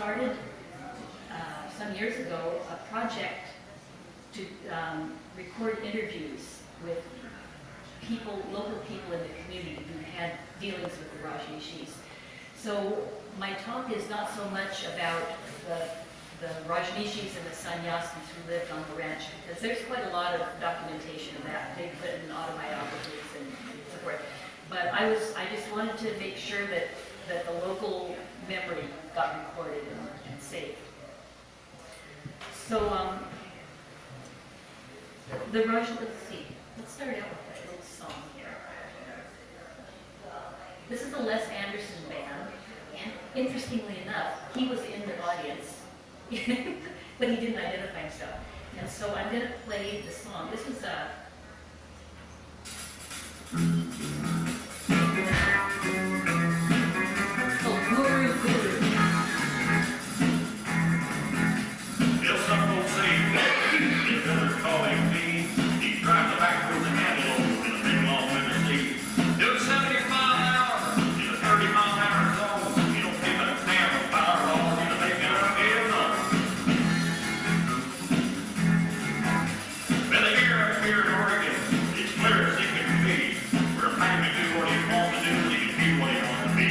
started some years ago a project to record interviews with people, local people in the community who had dealings with the Rajneeshis. So my talk is not so much about the Rajneeshis and the sannyasins who lived on the ranch, because there's quite a lot of documentation of that. They've written autobiographies and so forth. But I just wanted to make sure that the local memory got recorded and saved. So the Raj, let's start out with a little song here. This is the Les Anderson Band, and interestingly enough, he was in the audience, but he didn't identify himself. And so I'm going to play the song. This was Guru Guru. If some folks say if they're calling me, he drives back with the antelope in a big long limousine. Do 75 hours in a 30-mile-an-hour zone. You don't give a damn about all you make it up here alone. Well, here in Oregon, it's clear as it can be. Where a man can do what he wants to do, he can be what he wants to be.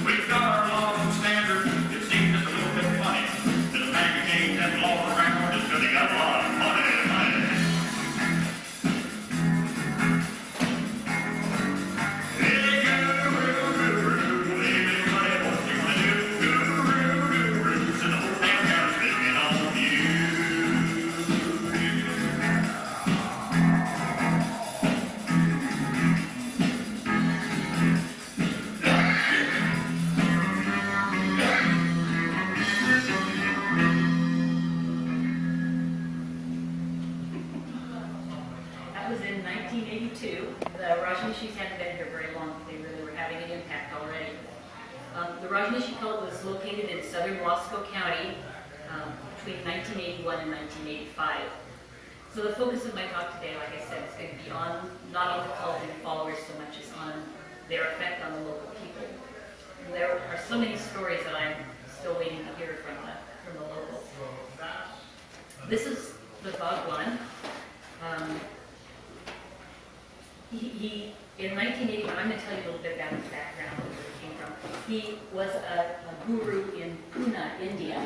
We've got our laws and standards. It seems just a little bit funny that a man can change that law around just because he got a lot of money. Hey, guru, anybody what you want to do? Guru, so the whole damn town's picking on you. That was in 1982. The Rajneeshis hadn't been here very long. They really were having an impact already. The Rajneesh cult was located in southern Wasco County between 1981 and 1985. So the focus of my talk today, like I said, is going to be on not on the cult and followers so much as on their effect on the local people. And there are so many stories that I'm still waiting to hear from the locals. This is the Bhagwan. He in 1981, I'm going to tell you a little bit about his background, where he came from. He was a guru in Pune, India,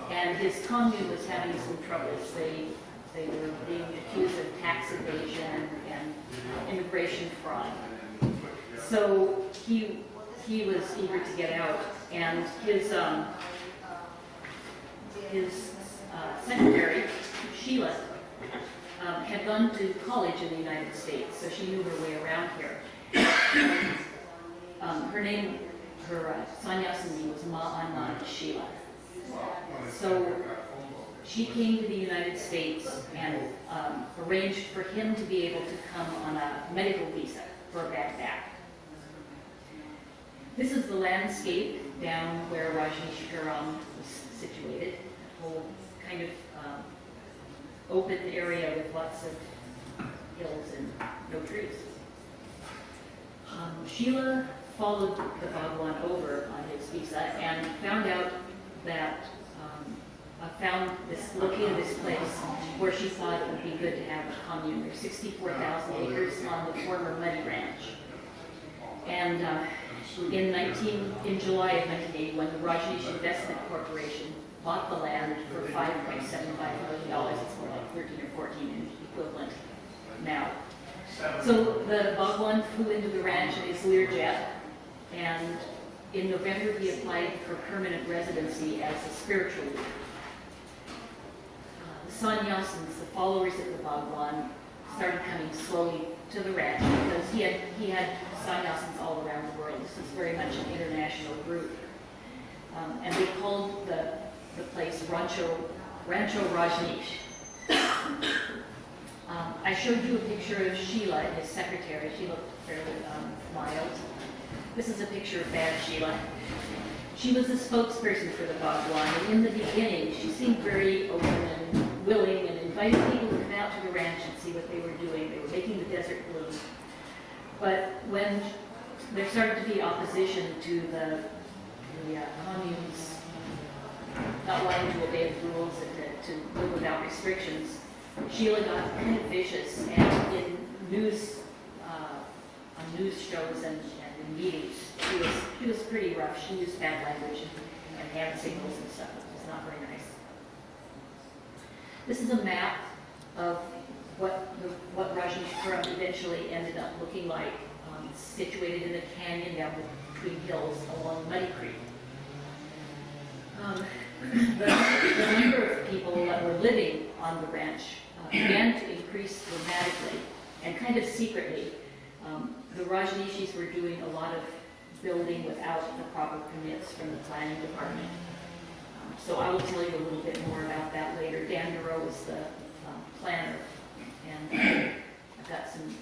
and his commune was having some troubles. They were being accused of tax evasion and immigration fraud. So he was eager to get out, and his secretary, Sheila, had gone to college in the United States, so she knew her way around here. Her sannyasa name was Ma Anand Sheila. So she came to the United States and arranged for him to be able to come on a medical visa for a bad back. This is the landscape down where Rajneeshpuram was situated, a whole kind of open area with lots of hills and no trees. Sheila followed the Bhagwan over on his visa and found out that, located this place where she thought it would be good to have a commune. There's 64,000 acres on the former Muddy Ranch. And in July of 1981, the Rajneesh Investment Corporation bought the land for $5.75 million. It's more like 13 or 14 in equivalent now. So the Bhagwan flew into the ranch in his Learjet, and in November he applied for permanent residency as a spiritual leader. The sannyasins, the followers of the Bhagwan, started coming slowly to the ranch because he had sannyasins all around the world. This was very much an international group. And they called the place Rancho Rajneesh. I showed you a picture of Sheila, his secretary. She looked fairly mild. This is a picture of bad Sheila. She was a spokesperson for the Bhagwan, and in the beginning, she seemed very open and willing and invited people to come out to the ranch and see what they were doing. They were making the desert bloom. But when there started to be opposition to the commune's break rules and to live without restrictions, Sheila got kind of vicious, and in on news shows and in meetings, she was pretty rough. She used bad language and hand signals and stuff. It was not very nice. This is a map of what Rajneesh eventually ended up looking like. It's situated in a canyon down between hills along Muddy Creek. The number of people that were living on the ranch began to increase dramatically, and kind of secretly. The Rajneeshis were doing a lot of building without the proper permits from the planning department. So I will tell you a little bit more about that later. Dan Moreau is the planner, and I've got some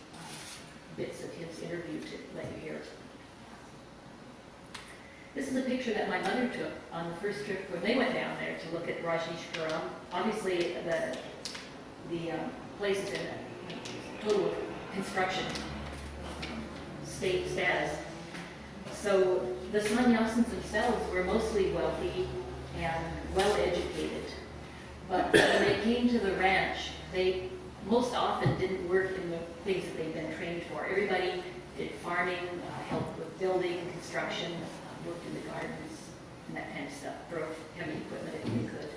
bits of his interview to let you hear. This is a picture that my mother took on the first trip when they went down there to look at Rajneesh. Obviously, the place is in a total construction state status. So the sannyasins themselves were mostly wealthy and well-educated. But when they came to the ranch, they most often didn't work in the things that they'd been trained for. Everybody did farming, helped with building, construction, worked in the gardens, and that kind of stuff, drove heavy equipment if they could.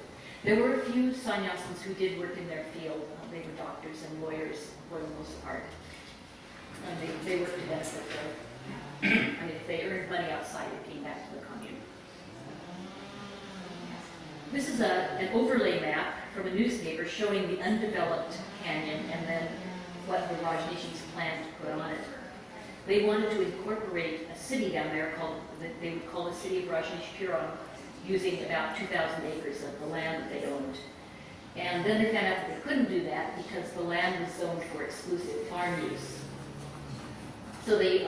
There were a few sannyasins who did work in their field. They were doctors and lawyers for the most part. And they worked to benefit their, I mean, if they earned money outside, it came back to the commune. This is an overlay map from a newspaper showing the undeveloped canyon and then what the Rajneeshis planned to put on it. They wanted to incorporate a city down there they would call the city of Rajneesh, using about 2,000 acres of the land that they owned. And then they found out that they couldn't do that because the land was zoned for exclusive farm use. So they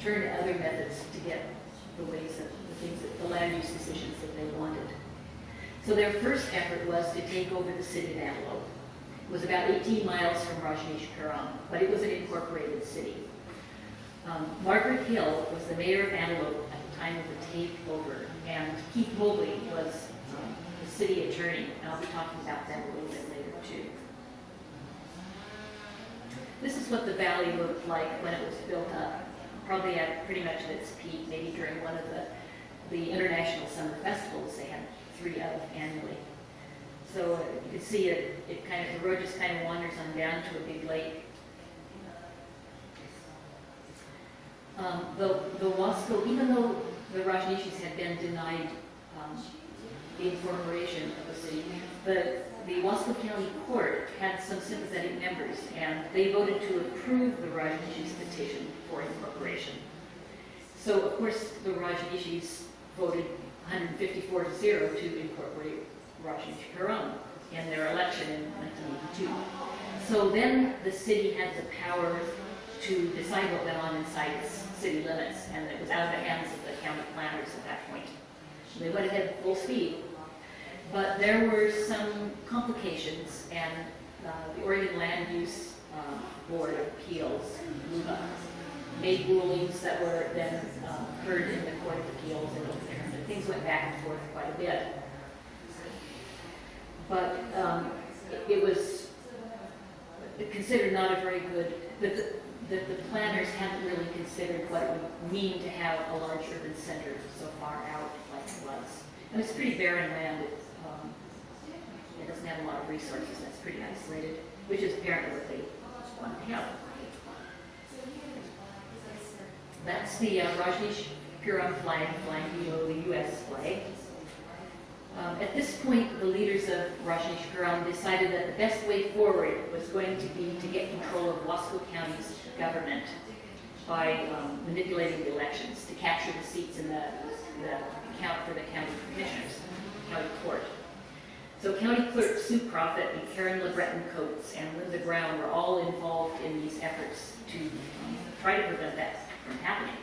turned to other methods to get the land use decisions that they wanted. So their first effort was to take over the city of Antelope. It was about 18 miles from Rajneesh, but it was an incorporated city. Margaret Hill was the mayor of Antelope at the time of the takeover, and Keith Mobley was the city attorney, and I'll be talking about them a little bit later too. This is what the valley looked like when it was built up, probably at pretty much at its peak, maybe during one of the international summer festivals they had 3 of annually. So you can see the road just kind of wanders on down to a big lake. The Wasco, even though the Rajneeshis had been denied the incorporation of the city, the Wasco County Court had some sympathetic members, and they voted to approve the Rajneeshis' petition for incorporation. So, of course, the Rajneeshis voted 154 to 0 to incorporate Rajneesh in their election in 1982. So then the city had the power to decide what went on inside its city limits, and it was out of the hands of the county planners at that point. They went ahead full speed. But there were some complications, and the Oregon Land Use Board of Appeals made rulings that were then heard in the Court of Appeals and overturned. And things went back and forth quite a bit. But it was considered not a very good, that the planners hadn't really considered what it would mean to have a large urban center so far out like it was. And it's pretty barren land. It doesn't have a lot of resources, and it's pretty isolated, which is apparently what they want to have. That's the Rajneesh flag flying below the U.S. flag. At this point, the leaders of Rajneesh decided that the best way forward was going to be to get control of Wasco County's government by manipulating the elections to capture the seats in the count for the county commissioners, county court. So County Clerk Sue Prophet and Karen LeBreton Coates and Linda Brown were all involved in these efforts to try to prevent that from happening.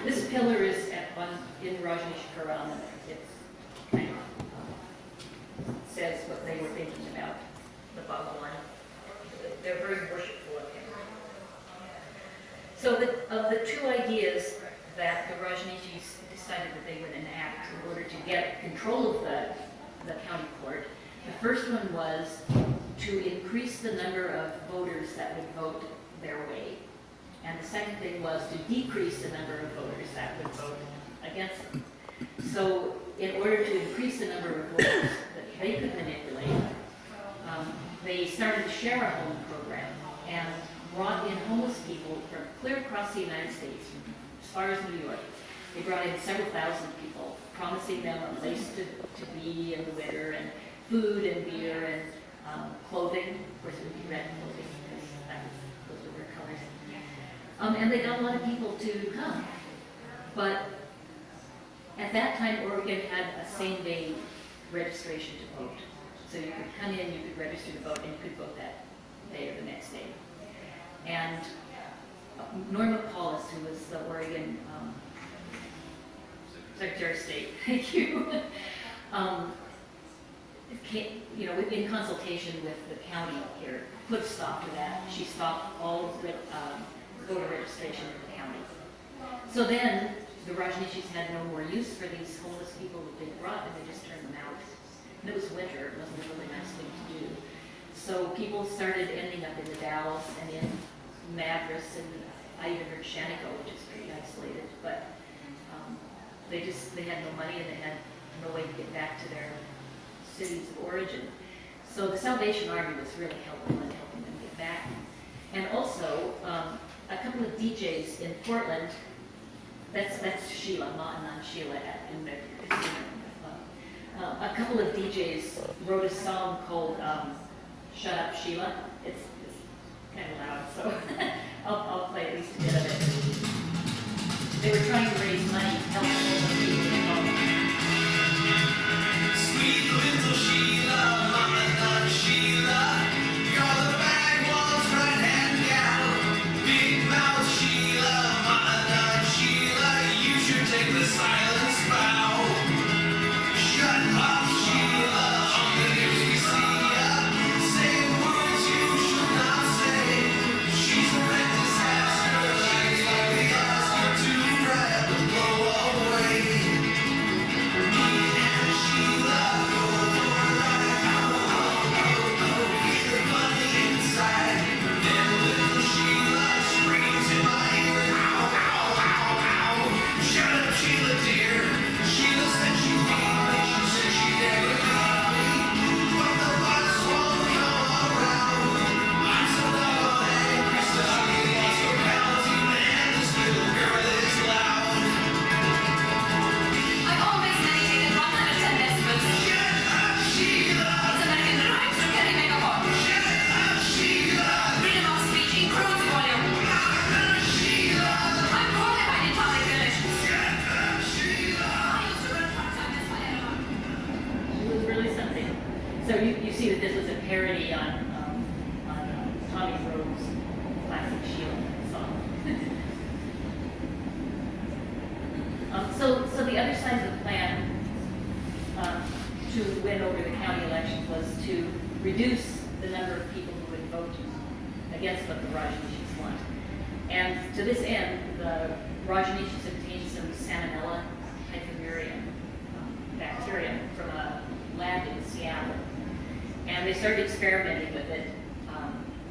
This pillar is in Rajneesh. It kind of says what they were thinking about the Bhagwan. They're very worshipful of him. So of the 2 ideas that the Rajneeshis decided that they would enact, order to get control of the county court. The first one was to increase the number of voters that would vote their way. And the second thing was to decrease the number of voters that would vote against them. So in order to increase the number of voters that they could manipulate, they started a share a home program and brought in homeless people from clear across the United States, as far as New York. They brought in several thousand people, promising them a place to be in the winter, and food and beer and clothing. Of course, it would be red clothing because those were their colors. And they got a lot of people to come. But at that time, Oregon had a same-day registration to vote. So you could come in, you could register to vote, and you could vote that day or the next day. And Norma Paulus, who was the Oregon Secretary of State, thank you, in consultation with the county here, put a stop to that. She stopped all voter registration in the county. So then the Rajneeshis had no more use for these homeless people that they brought, and they just turned them out. And it was winter, it wasn't a really nice thing to do. So people started ending up in the Dalles and in Madras, and I even heard Shaniko, which is pretty isolated, but they had no money and they had no way to get back to their cities of origin. So the Salvation Army was really helpful in helping them get back. And also, a couple of DJs in Portland, that's Sheila, Ma and Sheila in the a couple of DJs wrote a song called Shut Up Sheila. It's kind of loud, so I'll play at least a bit of it. They were trying to raise money to help the people involved. Sweet little Sheila, Mama Done Sheila, you're the backwalls right-hand gal. Big mouth Sheila, Mama Done Sheila, you should take the silence vow. Shut up Sheila, on the news we see ya. Say words you should not say. She's a red disaster, like we ask her to grab and blow away. Me and Sheila go for a ride. Feel funny inside. Then little Sheila screams in my ear. Ow, ow, ow, ow. Shut up, Sheila dear. Sheila said she need me. She said she never leave me. But the bus won't come around. I'm so loud and crystalline. Wasco County, man, this little girl is loud. I've always meditated 110 decibels. Shut up, Sheila. It's American right to carry megaphone. Shut up, Sheila. Freedom of speech includes volume. Sheila. I'm qualified in public relations. Shut up, Sheila. I used to run part-time as my editor. It was really something. So you see that this was a parody on Tommy Rhodes' classic Sheila song. So the other side of the plan to win over the county elections was to reduce the number of people who would vote against what the Rajneeshis want. And to this end, the Rajneeshis obtained some Salmonella hyphaemeria bacteria from a lab in Seattle. And they started experimenting with it.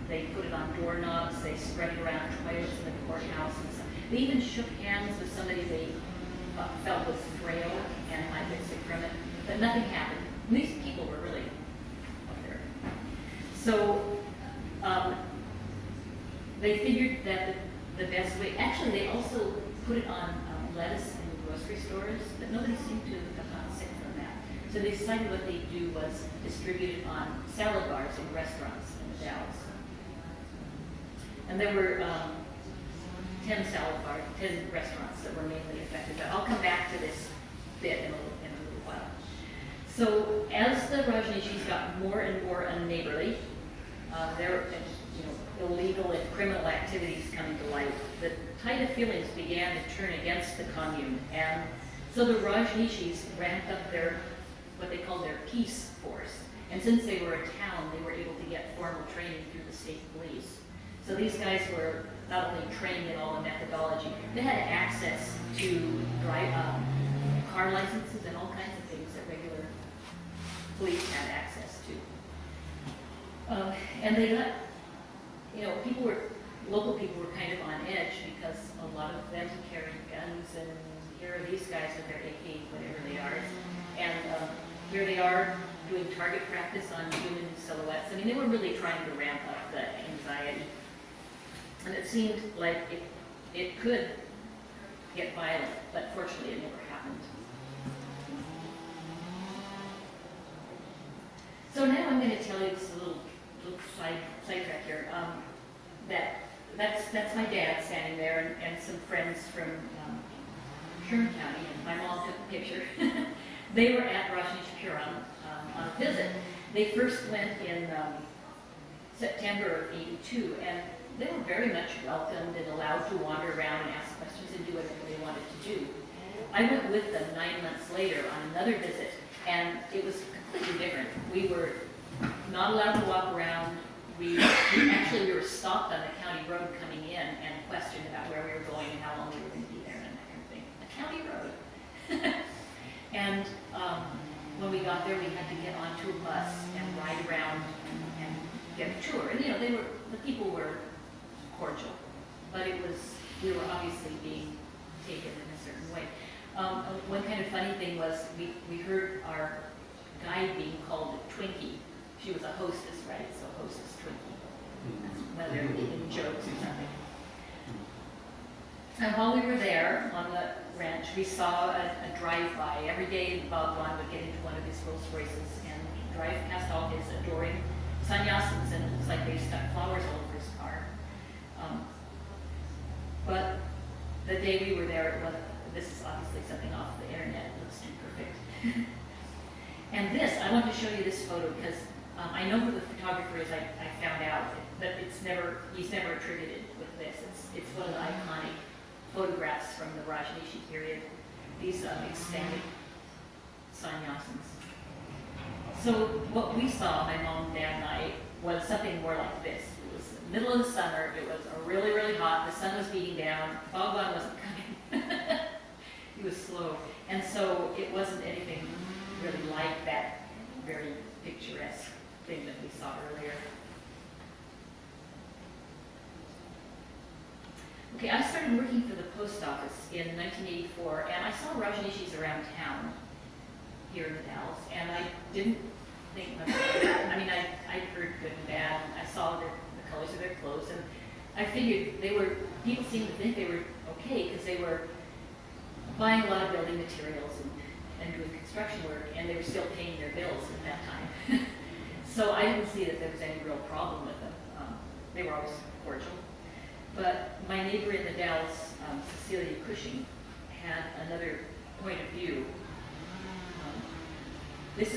They put it on doorknobs, they spread it around toilets in the courthouse and stuff. They even shook hands with somebody they felt was frail and might get sick from it, but nothing happened. And these people were really up there. So they figured that the best way, actually they also put it on lettuce in the grocery stores, but nobody seemed to have gotten sick from that. So they decided what they'd do was distribute it on salad bars in restaurants in the Dalles. And there were 10 restaurants that were mainly affected. But I'll come back to this bit in a little while. So as the Rajneeshis got more and more unneighborly, their illegal and criminal activities coming to light, the tide of feelings began to turn against the commune. And so the Rajneeshis ramped up what they called their peace force. And since they were a town, they were able to get formal training through the state police. So these guys were not only trained in all the methodology, they had access to car car licenses and all kinds of things that regular police had access to. And they let, local people were kind of on edge because a lot of them carried guns, and here are these guys with their AK, whatever they are. And here they are doing target practice on human silhouettes. I mean, they were really trying to ramp up the anxiety. And it seemed like it could get violent, but fortunately it never happened. So now I'm going to tell you this little sidetrack here. That's my dad standing there, and some friends from Sherman County, and my mom took a picture. They were at Rajneesh on a visit. They first went in September of '82, and they were very much welcomed and allowed to wander around and ask questions and do whatever they wanted to do. I went with them 9 months later on another visit, and it was completely different. We were not allowed to walk around. We were stopped on the county road coming in and questioned about where we were going and how long we were going to be there and that kind of thing. A county road. And when we got there, we had to get onto a bus and ride around and get a tour. And the people were cordial, but we were obviously being taken in a certain way. One kind of funny thing was we heard our guide being called a Twinkie. She was a hostess, right? So hostess Twinkie. That's one of their making jokes or something. And while we were there on the ranch, we saw a drive-by. Every day, Bob Vaughn would get into one of his Rolls Royces and drive past all his adoring sannyasins, and it looks like they stuck flowers all over his car. But the day we were there, this is obviously something off the internet. It looks too perfect. And I want to show you this photo because I know who the photographer is. I found out, but he's never attributed with this. It's one of the iconic photographs from the Rajneesh period. These ecstatic sannyasins. So what we saw, my mom, dad, and I, was something more like this. It was the middle of the summer. It was really, really hot. The sun was beating down. Bhagwan wasn't coming. He was slow. And so it wasn't anything really like that very picturesque thing that we saw earlier. Okay, I started working for the post office in 1984, and I saw Rajneeshis around town here in the Dalles, and I didn't think much about it. I mean, I'd heard good and bad, and I saw the colors of their clothes, and I figured people seemed to think they were okay because they were buying a lot of building materials and doing construction work, and they were still paying their bills at that time. So I didn't see that there was any real problem with them. They were always cordial. But my neighbor in the Dalles, Cecilia Cushing, had another point of view. This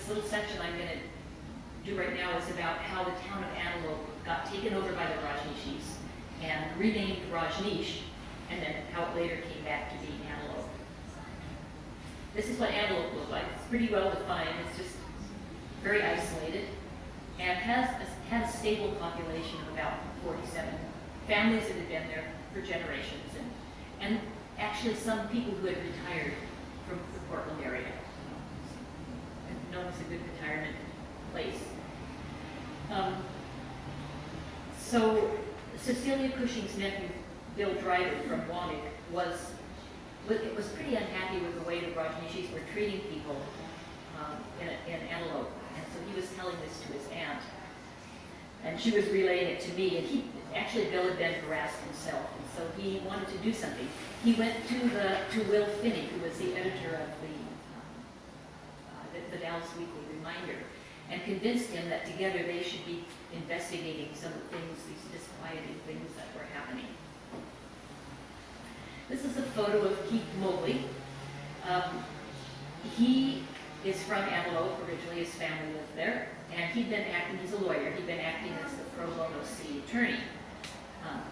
little section I'm going to do right now is about how the town of Antelope got taken over by the Rajneeshis and renamed Rajneesh, and then how it later came back to being Antelope. This is what Antelope looked like. It's pretty well defined. It's just very isolated and had a stable population of about 47 families that had been there for generations, and actually some people who had retired from the Portland area. Known as a good retirement place. So Cecilia Cushing's nephew, Bill Driver from Waunick, was pretty unhappy with the way the Rajneeshis were treating people in Antelope, and so he was telling this to his aunt, and she was relaying it to me. And Bill had been harassed himself, and so he wanted to do something. He went to Will Finney, who was the editor of the Dallas Weekly Reminder, and convinced him that together they should be investigating some of the things, these disquieting things that were happening. This is a photo of Keith Mobley. He is from Antelope originally. His family lived there, and he's a lawyer. He'd been acting as the pro bono city attorney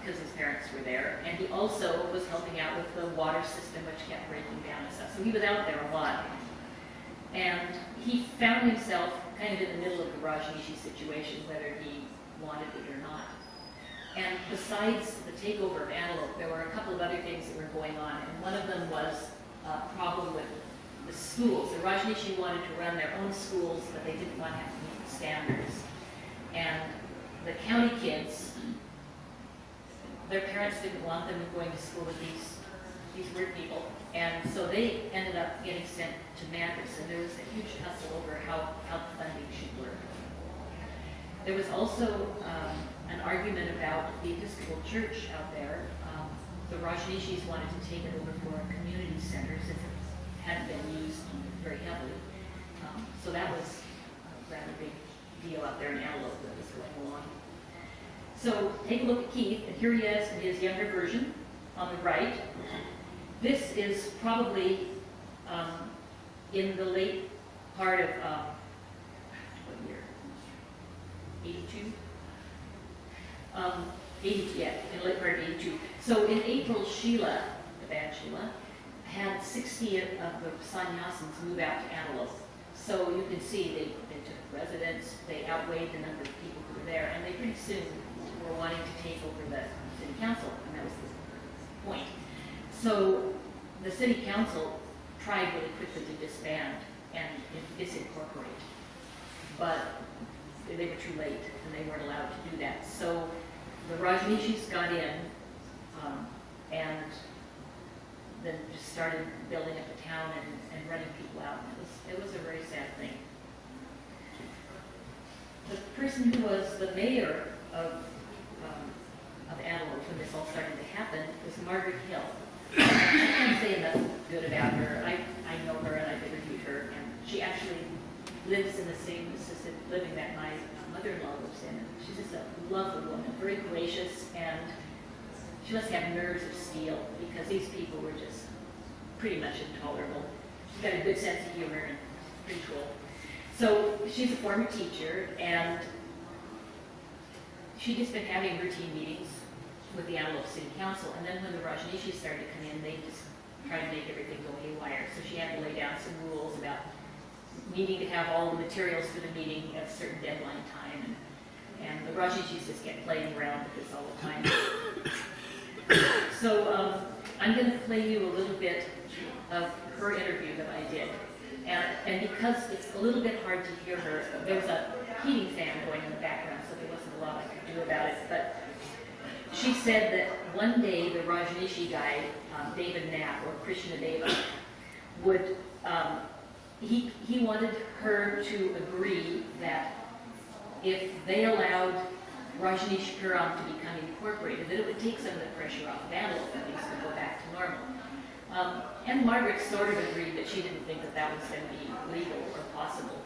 because his parents were there, and he also was helping out with the water system, which kept breaking down and stuff. So he was out there a lot. And he found himself kind of in the middle of the Rajneeshi situation, whether he wanted it or not. And besides the takeover of Antelope, there were a couple of other things that were going on, and one of them was a problem with the schools. The Rajneesh wanted to run their own schools, but they didn't want to have to meet the standards. And the county kids, their parents didn't want them going to school with these weird people. And so they ended up getting sent to Madras, and there was a huge tussle over how the funding should work. There was also an argument about the Episcopal Church out there. The Rajneeshis wanted to take it over for a community center since it hadn't been used very heavily. So that was a rather big deal out there in Antelope that was going along. So take a look at Keith, and here he is in his younger version on the right. This is probably in the late part of, what year? 82? 82, yeah, in the late part of 82. So in April, Sheila, the band Sheila, had 60 of the sannyasins move out to Antelope. So you can see they took residence, they outweighed the number of people who were there, and they pretty soon were wanting to take over the city council, and that was the point. So the city council tried really quickly to disband and disincorporate, but they were too late and they weren't allowed to do that. So the Rajneeshis got in and then just started building up the town and running people out. It was a very sad thing. The person who was the mayor of Antelope when this all started to happen was Margaret Hill. I can't say enough good about her. I know her and I've interviewed her, and she actually lives in the same assisted living that my mother-in-law lives in. She's just a lovely woman, very gracious, and she must have nerves of steel because these people were just pretty much intolerable. She's got a good sense of humor and pretty cool. So she's a former teacher, and she'd just been having routine meetings with the Antelope City Council, and then when the Rajneeshis started to come in, they just tried to make everything go haywire. So she had to lay down some rules about needing to have all the materials for the meeting at a certain deadline time, and the Rajneeshis just kept playing around with this all the time. So I'm going to play you a little bit of her interview that I did. And because it's a little bit hard to hear her, there was a heating fan going in the background, so there wasn't a lot I could do about it. But she said that one day the Rajneeshi guy, David Knapp, or Krishna Deva, would, he wanted her to agree that if they allowed Rajneesh Puram to become incorporated, that it would take some of the pressure off of Antelope at least and go back to normal. And Margaret sort of agreed that she didn't think that that was going to be legal or possible.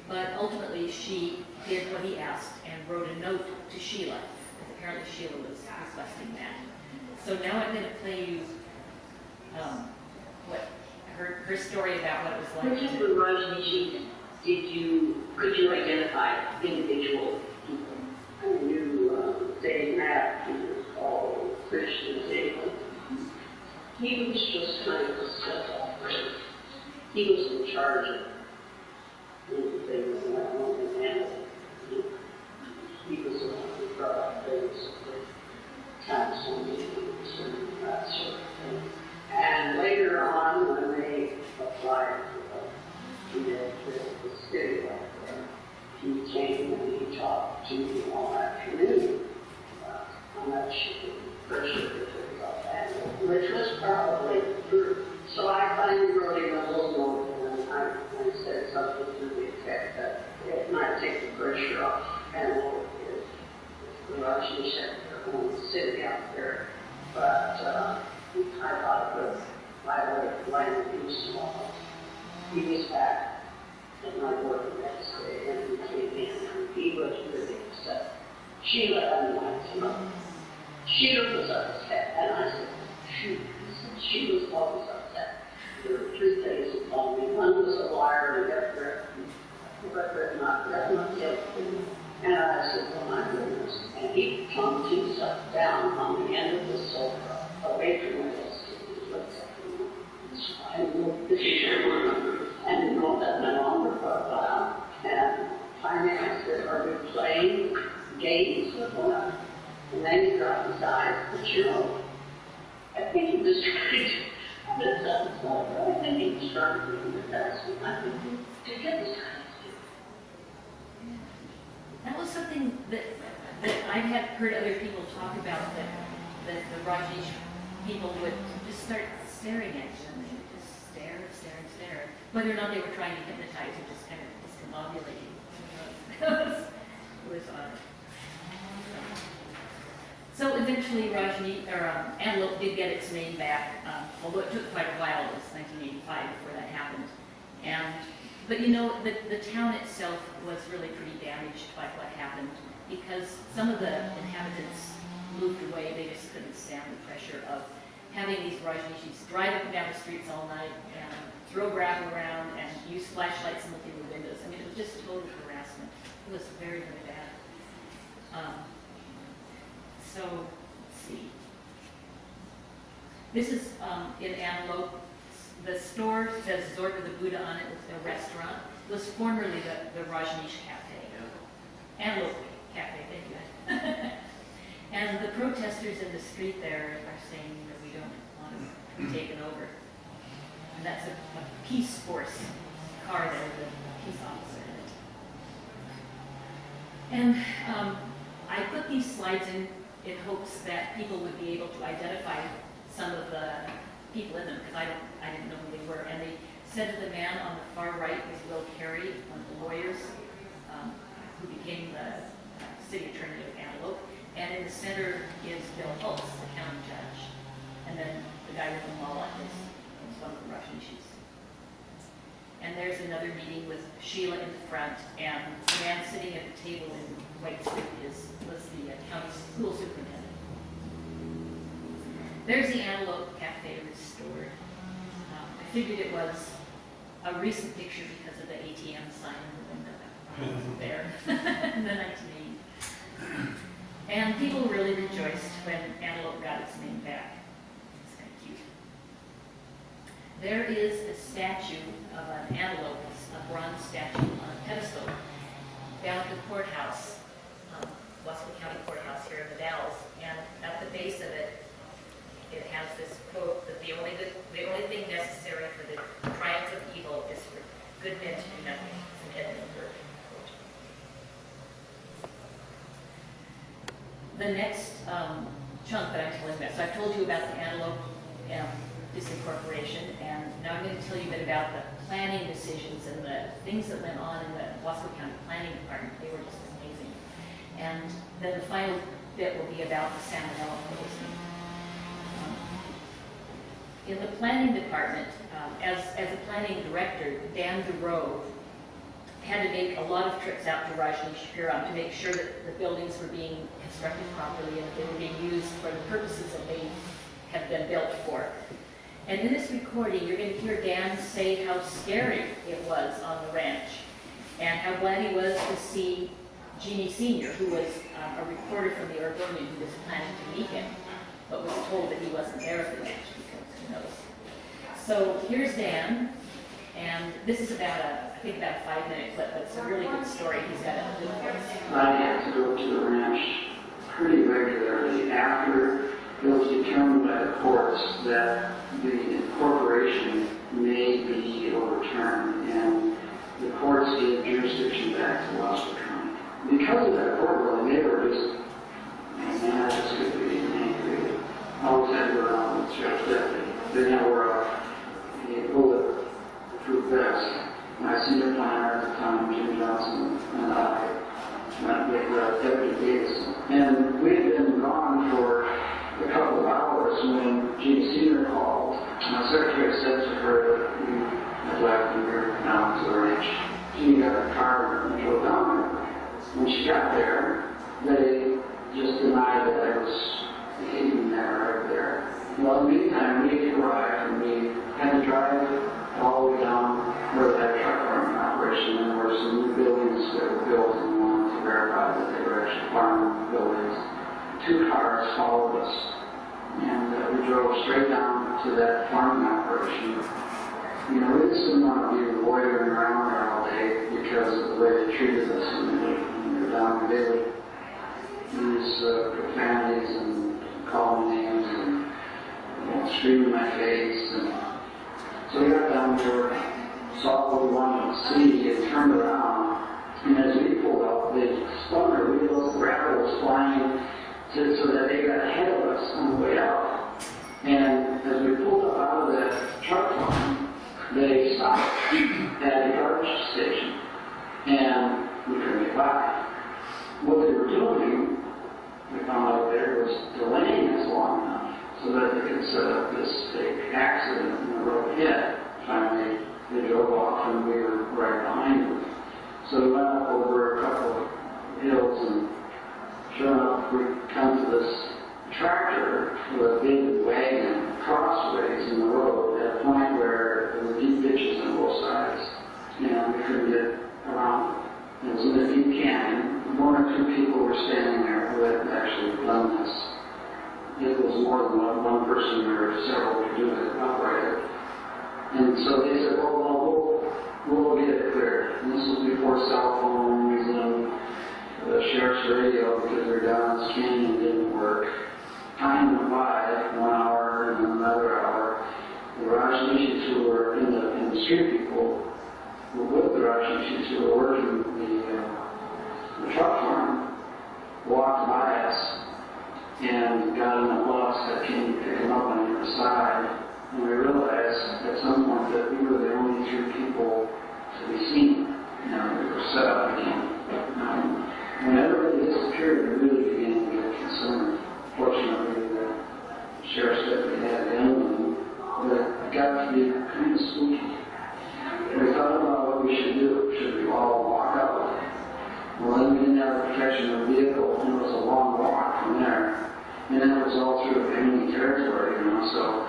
But ultimately she did what he asked and wrote a note to Sheila, because apparently Sheila was requesting that. So now I'm going to play you what her story about what it was like. Which of the Rajneeshi could you identify individual people? I knew Dave Knapp, he was called Krishna Deva. He was just kind of a step-off. He was in charge of things that went on in Antelope. He was the one who brought up things with council meetings and that sort of thing. And later on, when they applied for the city up there, he came and he talked to me all afternoon about how much pressure it took about that, which was probably true. So I finally wrote him a little note, and I said something to the effect that it might take the pressure off Antelope if the Rajneesh had their own city out there. But I thought it was my way to do small. He was back at my work the next day, and he came in, and he was really upset. Sheila hadn't liked him. Sheila was upset, and I said, shoot, she was always upset. There were three things that told me. One was a liar and that's not guilty. And I said, oh my goodness. And he plunked himself down on the end of the sofa, away from the desk. And looked at the and wrote that my longer profile. And finally I said, are we playing games with one another? And then he dropped his eyes, but you know, I think he was trying to, but it sounds like, I think and maybe stronger with us. I think to get this kind of stuff. That was something that I had heard other people talk about, that the Rajneesh people would just start staring at you, and they would just stare and stare and stare. Whether or not they were trying to hypnotize or just kind of discombobulate you. It was odd. So eventually Antelope did get its name back, although it took quite a while. It was 1985 before that happened. But you know, the town itself was really pretty damaged by what happened, because some of the inhabitants moved away. They just couldn't stand the pressure of having these Rajneeshis drive up and down the streets all night and throw gravel around and use flashlights and look in the windows. I mean, it was just total harassment. It was very, very bad. So, let's see. This is in Antelope. The store says Zorba the Buddha on it. It's a restaurant. It was formerly the Rajneesh Cafe. Antelope Cafe, thank you. And the protesters in the street there are saying that we don't want to be taken over. And that's a peace force car there with a peace officer in it. And I put these slides in hopes that people would be able to identify some of the people in them, because I didn't know who they were. And they said that the man on the far right is Will Carey, one of the lawyers who became the city attorney of Antelope. And in the center is Bill Hulse, the county judge. And then the guy with the mullet is one of the Rajneeshis. And there's another meeting with Sheila in the front, and the man sitting at the table in white suit was the county school superintendent. There's the Antelope Cafe restored. I figured it was a recent picture because of the ATM sign in the window that wasn't there in the 1980s. And people really rejoiced when Antelope got its name back. It's kind of cute. There is a statue of an antelope, a bronze statue on a pedestal down at the courthouse, Wasco County Courthouse here in the Dalles. And at the base of it, it has this quote that the only thing necessary for the triumph of evil is for good men to do nothing. It's an Edmund Burke quote. The next chunk that I'm telling you about, so I've told you about the Antelope disincorporation, and now I'm going to tell you a bit about the planning decisions and the things that went on in the Wasco County Planning Department. They were just amazing. And then the final bit will be about the salmonella poisoning. In the planning department, as a planning director, Dan DeRoe had to make a lot of trips out to Rajneesh Huron to make sure that the buildings were being constructed properly and that they were being used for the purposes that they had been built for. And in this recording, you're going to hear Dan say how scary it was on the ranch and how glad he was to see Jeannie Sr., who was a reporter from the Oregonian who was planning to meet him, but was told that he wasn't there at the ranch because who knows. So here's Dan, and this is about I think about a 5-minute clip, but it's a really good story. He's got a good voice. I had to go to the ranch pretty regularly after it was determined by the courts that the incorporation may be overturned, and the courts gave jurisdiction back to Wasco County. Because of that court ruling, they were just, man, that's good to be angry. I always had to go around with Sheriff's deputy. They never were off. He bulletproof vest. My senior planner at the time, Jim Johnson, and I went with Deputy Davis. And we had been gone for a couple of hours when Jeannie Senior called. My secretary said to her that we had left and we were down to the ranch. She got her car and drove down there. When she got there, they just denied that I was even there right there. Well, in the meantime, we arrived and we had to drive all the way down where that truck farming operation, and there were some new buildings that were built and we wanted to verify that they were actually farm buildings. 2 cars followed us, and we drove straight down to that farming operation. You know, we just didn't want to be loitering around there all day because of the way they treated us when we were down there. They would use profanities and call names and scream in my face. And so we got down they stopped at a garbage station, and we couldn't get by. What they were doing, we found out later, was delaying us long enough so that they could set up this big accident in the road ahead. Finally, they drove off and we were right behind them. So we went up over a couple of hills, and sure enough, we come to this tractor with a big wagon crossways in the road at a point where there were deep ditches on both sides, and we couldn't get around it. It was in a deep canyon. One or two people were standing there who had actually done this. It was more than one person or several to do it outright. And so they said, well, we'll get it cleared. And this was before cell phones and the sheriff's radio, because they're down this canyon, didn't work. Time went by, 1 hour and another hour. The Rajneeshis who were in the street people were with the Rajneeshis who were working the truck farm, walked by us and got in a bus that came to pick them up on the other side. And we realized at some point that we were the only 3 people to be seen. We were set up again. When everybody disappeared, we really began to get concerned. Fortunately, the sheriff's deputy had the emblem, but it got to be kind of spooky. We thought about what we should do. Should we all walk out? Well, then we didn't have the protection of the vehicle, and it was a long walk from there. And that was all through enemy territory, so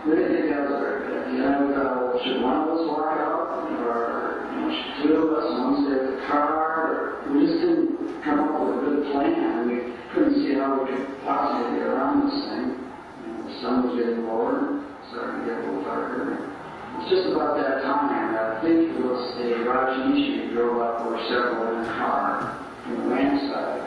we didn't think that was a very good idea. We thought, well, should one of us walk out? Or should 2 of us, and one stay with the car? We just didn't come up with a good plan. We couldn't see how we could possibly get around this thing. The sun was getting lower, starting to get a little darker. It's just about that time, I think it was a Rajneesh who drove up, or several in a car from the land side.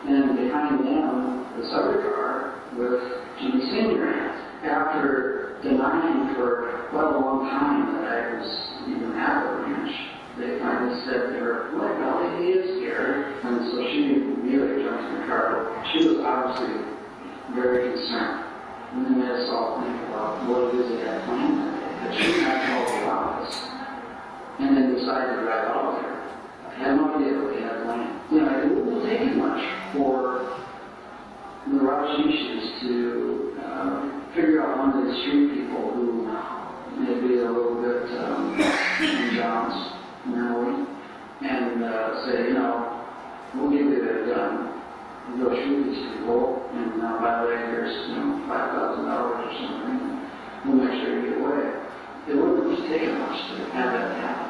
And behind them, this other car with Julie Reynolds. After denying for quite a long time that I was even at the ranch, they finally said to her, well, golly, he is scared. And so she immediately jumped in the car. She was obviously very concerned. And then made us all think about what it is they had planned that she had told about us. And then decided to drive out of there. I had no idea what they had planned. It wouldn't take much for the Rajneeshis to figure out one of the street people who may be a little bit John's mentally, and say, we'll give you that gun. We'll go shoot these people, and by the way, here's $5,000 or something. We'll make sure you get away. It wouldn't have taken much to have that happen.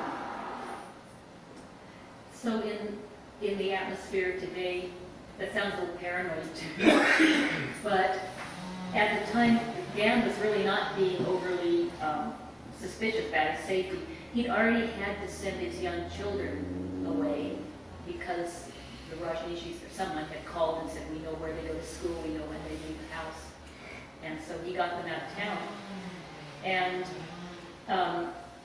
So in the atmosphere today, that sounds a little paranoid to me, but at the time, Dan was really not being overly suspicious about his safety. He'd already had to send his young children away because the Rajneeshis or someone had called and said, we know where they go to school, we know when they leave the house. And so he got them out of town. And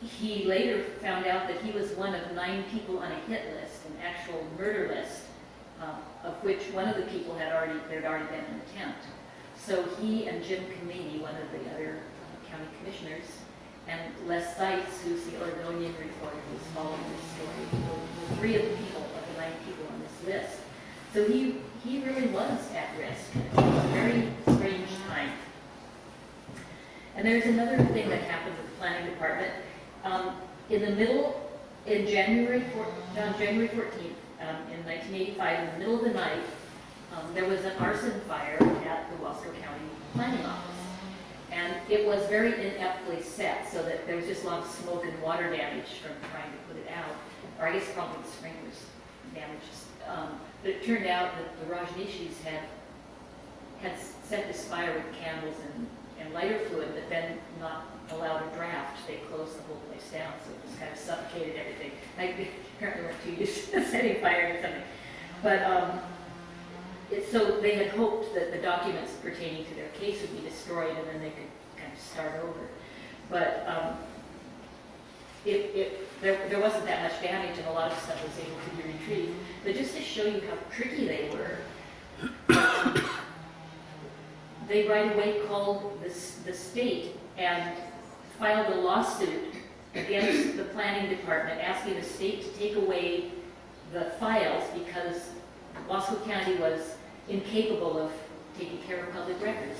he later found out that he was one of 9 people on a hit list, an actual murder list, of which one of the people had already been an attempt. So he and Jim Kamini, one of the other county commissioners, and Les Seitz, who's the Oregonian reporter who's following this story, were 3 of the people, of the 9 people on this list. So he really was at risk. It was a very strange time. And there's another thing that happened with the planning department. In January 14th, in 1985, in the middle of the night, there was an arson fire at the Wasco County Planning Office. And it was very ineptly set, so that there was just a lot of smoke and water damage from trying to put it out. Or I guess probably the sprinklers damages. But it turned out that the Rajneeshis had set this fire with candles and lighter fluid, but then not allowed a draft. They closed the whole place down, so it just kind of suffocated everything. I apparently weren't too used to setting fire or something. But so they had hoped that the documents pertaining to their case would be destroyed and then they could kind of start over. But there wasn't that much damage and a lot of stuff was able to be retrieved. But just to show you how tricky they were, they right away called the state and filed a lawsuit against the planning department, asking the state to take away the files because Wasco County was incapable of taking care of public records.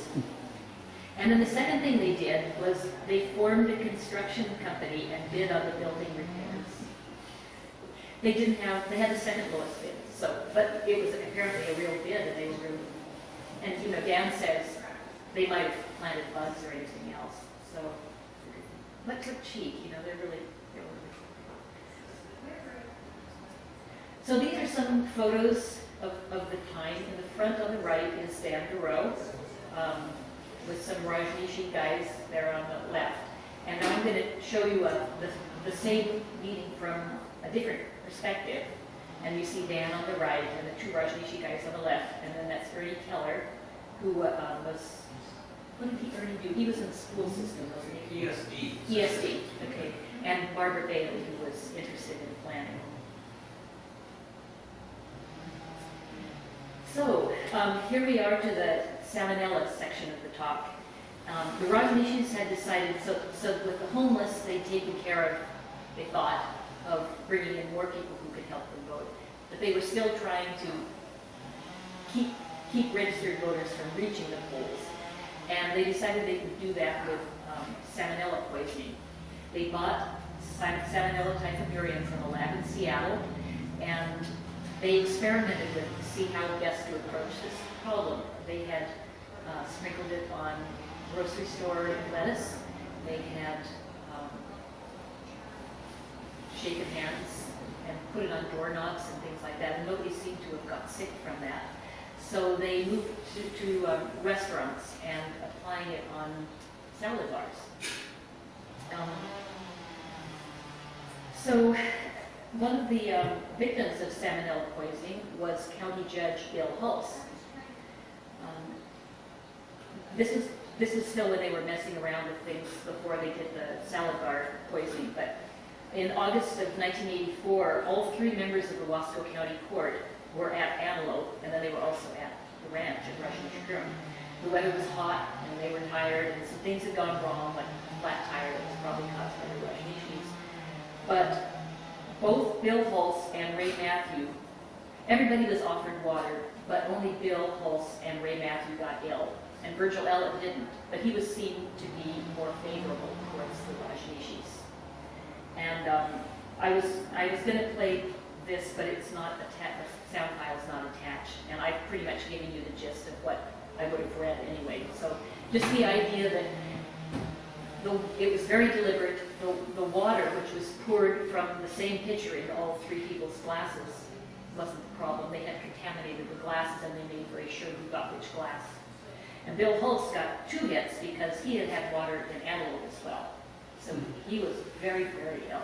And then the second thing they did was they formed a construction company and bid on the building repairs. They had the second lowest bid, but it was apparently a real bid, and they were really, and you know, Dan says they might have planted bugs or anything else, so, but took cheap, you know, they were really. So these are some photos of the time. In the front on the right is Dan Thoreau, with some Rajneesh guys there on the left. And now I'm going to show you the same meeting from a different perspective. And you see Dan on the right and the two Rajneesh guys on the left. And then that's Ernie Keller, who was, what did Ernie do? He was in the school system, wasn't he? ESD. ESD, okay. And Barbara Bailey, who was interested in planning. So, here we are to the Salmonella section of the talk. The Rajneeshis had decided, so with the homeless, they'd taken care of, they thought, of bringing in more people who could help them vote. But they were still trying to keep registered voters from reaching the polls. And they decided they could do that with salmonella poisoning. They bought salmonella typhimurium from a lab in Seattle, and they experimented with it to see how best to approach this problem. They had sprinkled it on grocery store lettuce. They had shaken hands and put it on doorknobs and things like that, and nobody seemed to have got sick from that. So they moved to restaurants and applying it on salad bars. So one of the victims of salmonella poisoning was County Judge Bill Hulse. This was still when they were messing around with things before they did the salad bar poisoning. But in August of 1984, all three members of the Wasco County Court were at Antelope, and then they were also at the ranch at Rajneesh. The weather was hot, and they were tired, and some things had gone wrong, like a flat tire that was probably caused by the Rajneeshis. But both Bill Hulse and Ray Matthew, everybody was offered water, but only Bill Hulse and Ray Matthew got ill. And Virgil Ellett didn't, but he was seen to be more favorable towards the Rajneeshis. And I was going to play this, but it's not attached. The sound file is not attached, and I've pretty much given you the gist of what I would have read anyway. So just the idea that it was very deliberate. The water, which was poured from the same pitcher into all three people's glasses, wasn't the problem. They had contaminated the glasses, and they made very sure who got which glass. And Bill Hulse got 2 hits because he had had water in Antelope as well. So he was very, very ill,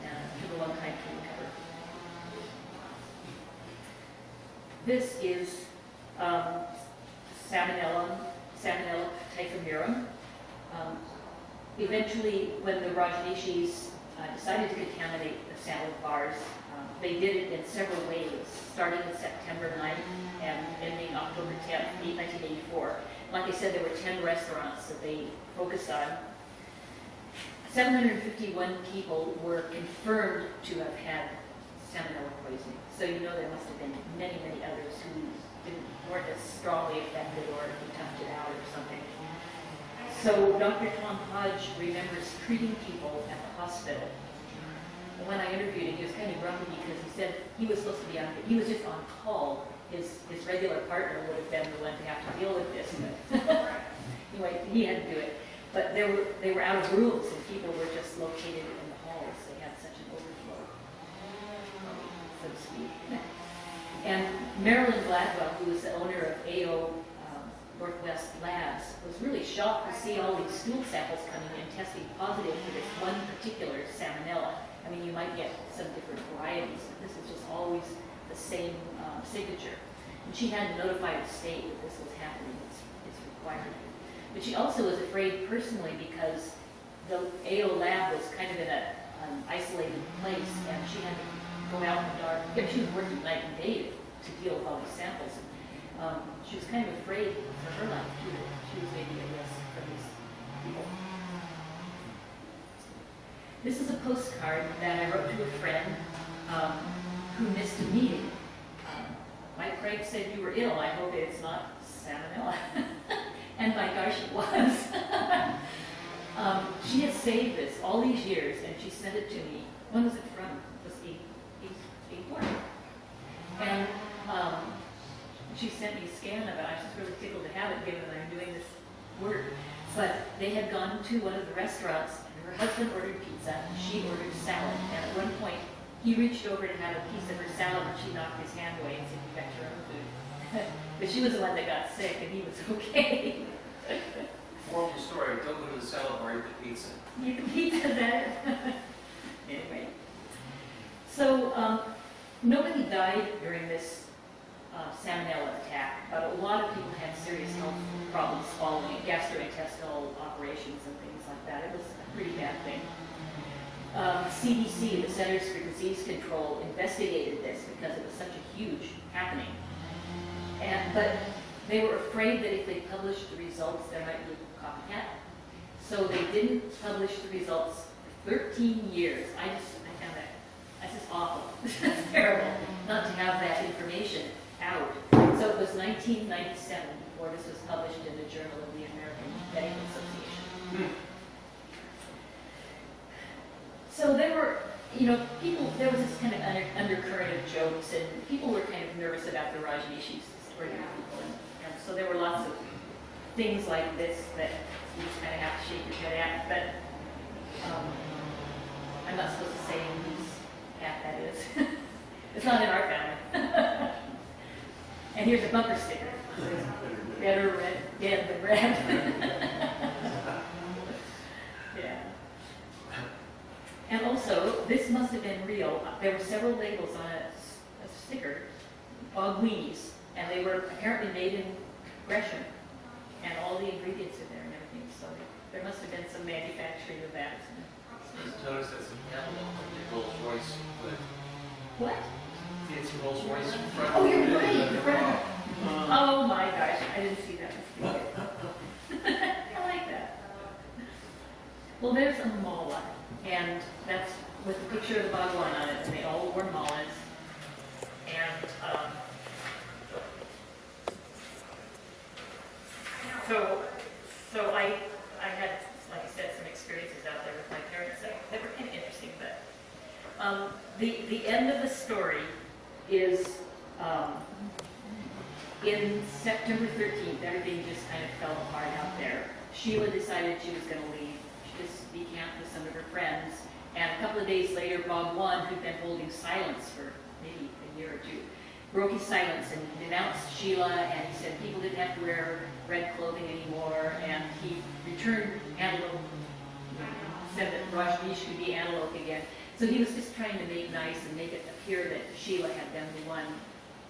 and it took a long time to recover. This is Salmonella typhimurium. Eventually, when the Rajneeshis decided to contaminate the salad bars, they did it in several ways, starting with September 9th and ending October 10th, 1984. Like I said, there were 10 restaurants that they focused on. 751 people were confirmed to have had salmonella poisoning. So you know there must have been many, many others who weren't as strongly affected or who toughed it out or something. So Dr. Tom Hodge remembers treating people at the hospital. And when I interviewed him, he was kind of grumpy because he said he was supposed to be he was just on call. His regular partner would have been the one to have to deal with this. But anyway, he had to do it. But they were out of rooms, and people were just located in the halls. They had such an overflow, so to speak. And Marilyn Gladwell, who was the owner of AO Northwest Labs, was really shocked to see all these stool samples coming in testing positive for this one particular salmonella. I mean, you might get some different varieties, but this is just always the same signature. And she had to notify the state that this was happening. It's required. But she also was afraid personally because the AO lab was kind of in an isolated place, and she had to go out in the dark. She was working night and day to deal with all these samples. She was kind of afraid for her life too. She was maybe at risk for these people. This is a postcard that I wrote to a friend who missed a meeting. Mike Craig said you were ill. I hope it's not salmonella. And my gosh, it was. She has saved this all these years, and she sent it to me. When was it from? It was 84. And she sent me a scan of it. I was just really tickled to have it, given that I'm doing this work. But they had gone to one of the restaurants, and her husband ordered pizza, and she ordered salad. And at one point, he reached over to have a piece of her salad, and she knocked his hand away and said, "You got your own food." But she was the one that got sick, and he was okay. Moral of the story, don't go to the salad bar, eat the pizza. You can pizza there. Anyway. So, nobody died during this salmonella attack, but a lot of people had serious health problems following gastrointestinal operations and things like that. It was a pretty bad thing. CDC, the Centers for Disease Control, investigated this because it was such a huge happening. But they were afraid that if they published the results, there might be a copycat. So they didn't publish the results for 13 years. I found that's just awful. It's terrible not to have that information out. So it was 1997 before this was published in the Journal of the American Medical Association. So there were, people, there was this kind of undercurrent of jokes, and people were kind of nervous about the Rajneesh story of people. And so there were lots of things like this that you just kind of have to shake your head at. But I'm not supposed to say whose cat that is. It's not in our family. And here's a bumper sticker. It says, "Better dead than red." Yeah. And also, this must have been real. There were several labels on a sticker, bog weenies, and they were apparently made in Gresham, and all the ingredients are there and everything. So there must have been some manufacturing of that. Just notice that's an animal, the Rolls Royce, but What? it's Rolls Royce front. Oh, you're right. The front. Oh my gosh, I didn't see that. I like that. Well, there's a mala, and that's with a picture of the Bhagwan on it, and they all wore malas. And so I had, like I said, some experiences out there with my parents that were kind of interesting. But the end of the story is in September 13th. Everything just kind of fell apart out there. Sheila decided she was going to leave. She just decamped with some of her friends. And a couple of days later, Bob One, who'd been holding silence for maybe a year or two, broke his silence and denounced Sheila, and he said people didn't have to wear red clothing anymore, and he returned antelope, said that Rajneesh could be antelope again. So he was just trying to make nice and make it appear that Sheila had been the one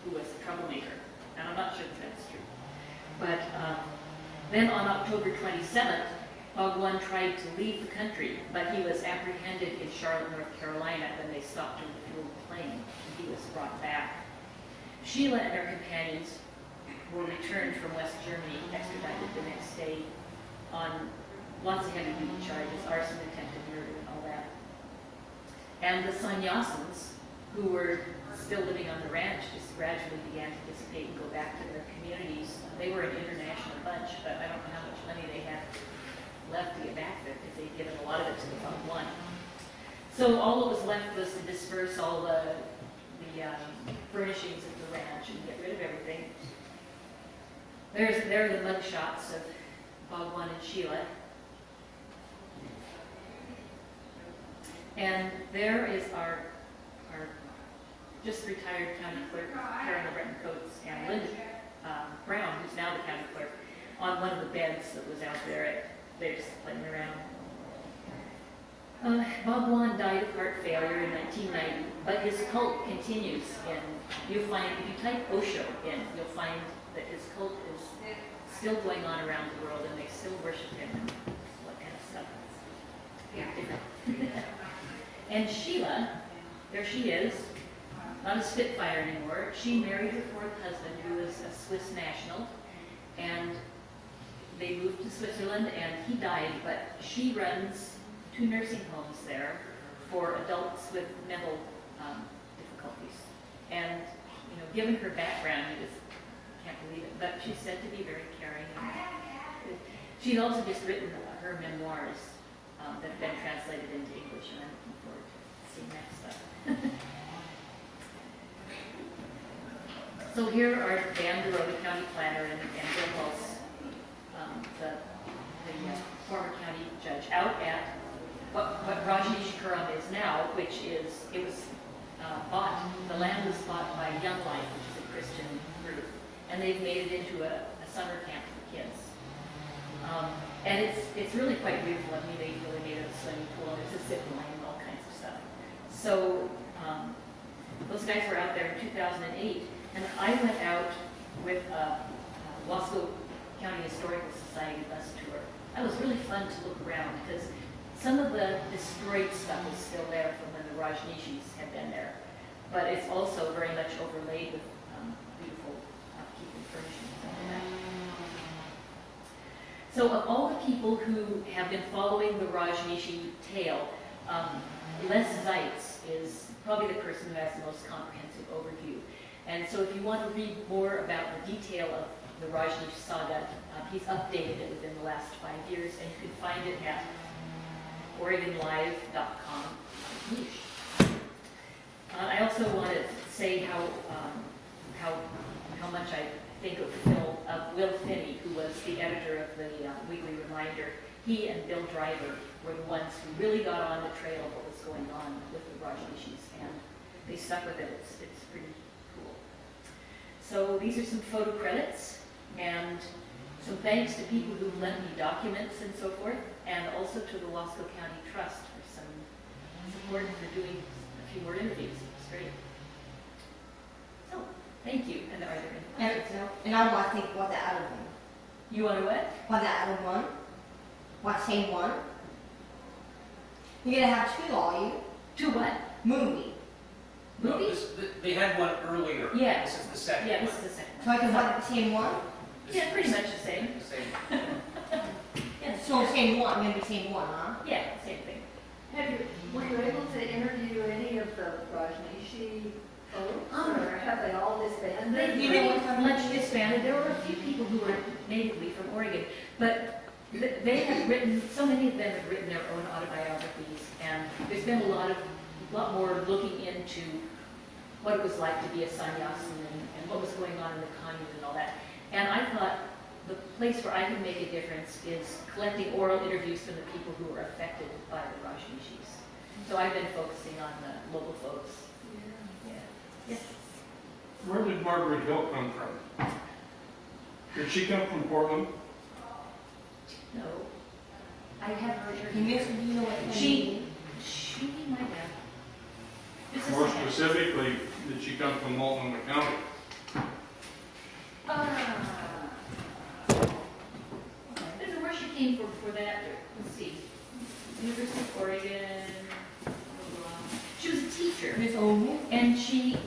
who was the troublemaker. And I'm not sure if that's true. But then on October 27th, Bhagwan tried to leave the country, but he was apprehended in Charlotte, North Carolina, when they stopped to refuel the plane, and he was brought back. Sheila and her companions were returned from West Germany, extradited the next day on lots of heavy-duty charges, arson, attempted murder, and all that. And the sannyasins, who were still living on the ranch, just gradually began to dissipate and go back to their communities. They were an international bunch, but I don't know how much money they had left to get back there, because they'd given a lot of it to the Fund One. So all that was left was to disperse all the furnishings of the ranch and get rid of everything. There are the mug shots of Bhagwan and Sheila. And there is our just retired county clerk, Karen Breton Coates, and Linda Brown, who's now the county clerk, on one of the beds that was out there. They're just playing around. Bhagwan died of heart failure in 1990, but his cult continues. And you'll find, if you type Osho in, you'll find that his cult is still going on around the world, and they still worship him and what kind of stuff. Yeah, different. And Sheila, there she is, not a Spitfire anymore. She married her fourth husband, who was a Swiss national, and they moved to Switzerland, and he died, but she runs 2 nursing homes there for adults with mental difficulties. And, you know, given her background, you just can't believe it. But she's said to be very caring. She's also just written her memoirs that have been translated into English, and I'm looking forward to seeing that stuff. So here are Dan DeRoe, the county planner, and Bill Hulse, the former county judge, out at what Rajneesh is now, which is, it was bought, the land was bought by Young Life, which is a Christian group, and they've made it into a summer camp for kids. And it's really quite beautiful. I mean, they really made it a swimming pool, and it's a zip line and all kinds of stuff. So those guys were out there in 2008, and I went out with Wasco County Historical Society bus tour. That was really fun to look around because some of the destroyed stuff is still there from when the Rajneeshis had been there, but it's also very much overlaid with beautiful upkeep and furnishings and all that. So of all the people who have been following the Rajneeshi tale, Les Zeitz is probably the person who has the most comprehensive overview. And so if you want to read more about the detail of the Rajneesh saga, he's updated it within the last 5 years, and you can find it at OregonLive.com. I also want to say how much I think of Will Finney, who was the editor of the Weekly Reminder. He and Bill Driver were the ones who really got on the trail of what was going on with the Rajneeshis, and they stuck with it. It's pretty cool. So these are some photo credits, and some thanks to people who've lent me documents and so forth, and also to the Wasco County Trust for some support for doing a few more interviews. It's great. So, thank you. And are there any questions? And I want to think what the other one. You want to what? What the other one? What same one? You're gonna have 2 volume To what? movie. No, Movie? they had one earlier. Yeah. This is the second Yeah, one. this is the second So I one. can watch the same one? Yeah, pretty much the same. The same. Yeah, So same one, gonna be same one, huh? yeah, same thing. Were you able to interview any of the Rajneeshi folks, or have they all disbanded? They pretty much disbanded. There were a few people who were natively from Oregon, but they have written, so many of them have written their own autobiographies, and there's been a lot more looking into what it was like to be a sannyasin and what was going on in the commune and all that. And I thought the place where I can make a difference is collecting oral interviews from the people who were affected by the Rajneeshis. So I've been focusing on the local folks. Yeah. Yes. Where did Margaret Hill come from? Did she come from Portland? No. I have heard her. You know what? She might have. This is More specifically, did she come from Multnomah County? I don't know where she came from for that. Let's see. University of Oregon. Blah, blah, blah. She was a teacher, Miss Owen? and she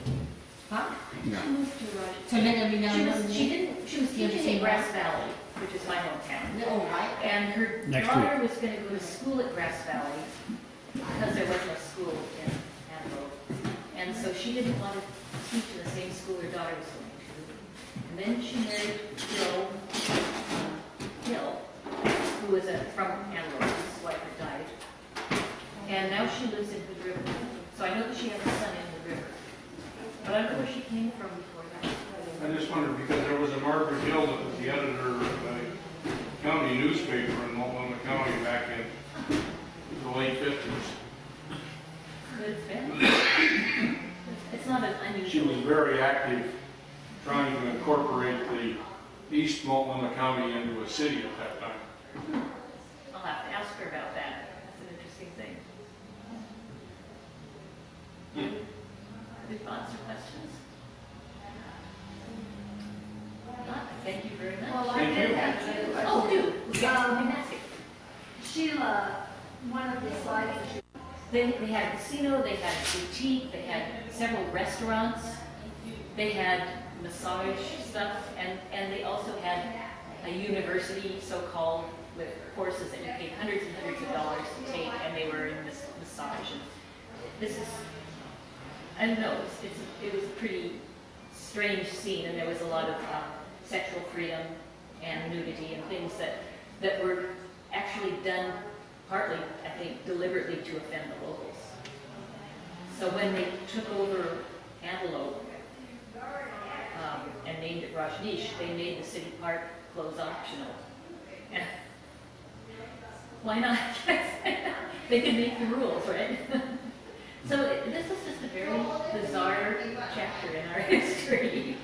Huh? moved to So then there'll be none. She was teaching in Grass Valley, which is my hometown. Oh, right. And her daughter was going to go to school at Grass Valley because there was no school in Antelope. And so she didn't want to teach in the same school her daughter was going to. And then she married Hill, who was from Antelope. His wife had died. And now she lives in Hood River. So I know that she has a son in Hood River. But I don't know where she came from before that. I just wondered because there was a Margaret Hill that was the editor of a county newspaper in Multnomah County back in the late 50s. Could have been. It's not an unusual. She was very active trying to incorporate the East Multnomah County into a city at that time. I'll have to ask her about that. That's an interesting thing. Any thoughts or questions? Not, thank you very much. Well, I Thank did you. have to. Oh, do. Gymnastic. Sheila, one of the slides that you They had a casino, they had a boutique, they had several restaurants, they had massage stuff, and they also had a university, so-called, with horses that you paid hundreds and hundreds of dollars to take, and they were in this massage. And this is, I don't know, it was a pretty strange scene, and there was a lot of sexual freedom and nudity and things that were actually done partly, I think, deliberately to offend the locals. So when they took over Antelope and named it Rajneesh, they made the city park close optional. And why not? They can make the rules, right? So this is just a very bizarre chapter in our history.